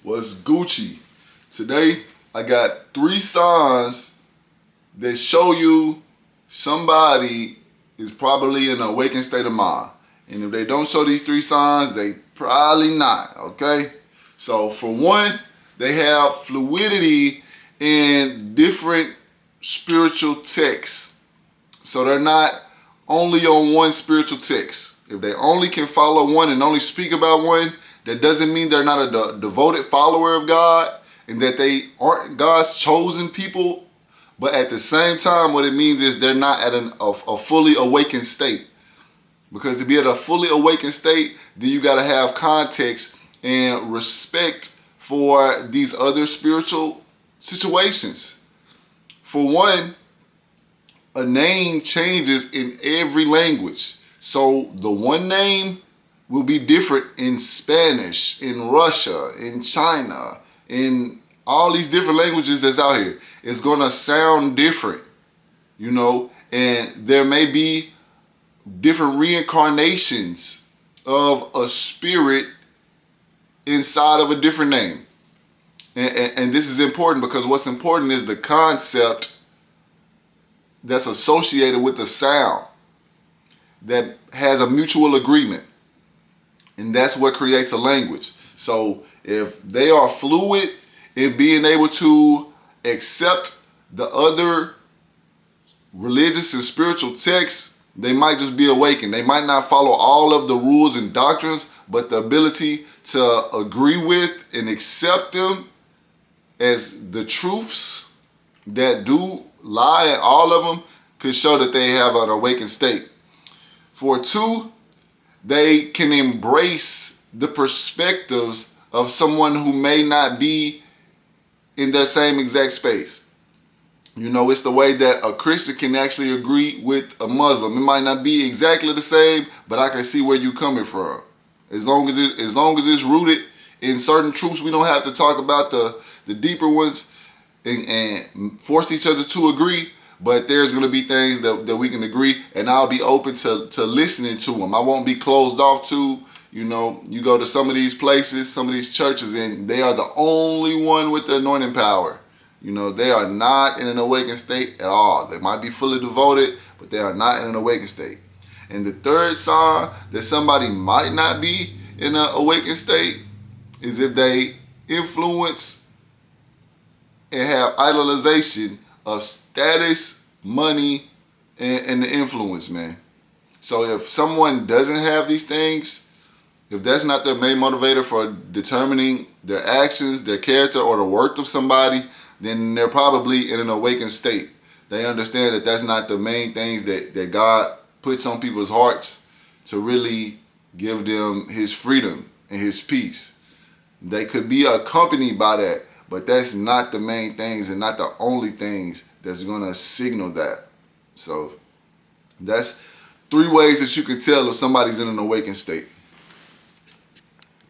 What's Gucci? Today I got 3 signs that show you somebody is probably in an awakened state of mind. And if they don't show these 3 signs, they probably not, okay? So for one, they have fluidity in different spiritual texts. So they're not only on one spiritual text. If they only can follow one and only speak about one, that doesn't mean they're not a devoted follower of God and that they aren't God's chosen people. But at the same time, what it means is they're not at a fully awakened state. Because to be at a fully awakened state, then you got to have context and respect for these other spiritual situations. For one, a name changes in every language. So the one name will be different in Spanish, in Russia, in China, in all these different languages that's out here. It's gonna sound different, you know, and there may be different reincarnations of a spirit inside of a different name. And this is important because what's important is the concept that's associated with the sound that has a mutual agreement. And that's what creates a language. So if they are fluid in being able to accept the other religious and spiritual texts, they might just be awakened. They might not follow all of the rules and doctrines, but the ability to agree with and accept them as the truths that do lie in all of them could show that they have an awakened state. For 2, they can embrace the perspectives of someone who may not be in their same exact space. You know, it's the way that a Christian can actually agree with a Muslim. It might not be exactly the same, but I can see where you're coming from. As long as it's rooted in certain truths, we don't have to talk about the deeper ones and force each other to agree. But there's going to be things that we can agree, and I'll be open to listening to them. I won't be closed off to, you know, you go to some of these places, some of these churches, and they are the only one with the anointing power. You know, they are not in an awakened state at all. They might be fully devoted, but they are not in an awakened state. And the 3rd sign that somebody might not be in an awakened state is if they influence and have idolization of status, money, and the influence, man. So if someone doesn't have these things, if that's not their main motivator for determining their actions, their character, or the worth of somebody, then they're probably in an awakened state. They understand that that's not the main things that God puts on people's hearts to really give them his freedom and his peace. They could be accompanied by that, but that's not the main things and not the only things that's going to signal that. So that's 3 ways that you can tell if somebody's in an awakened state.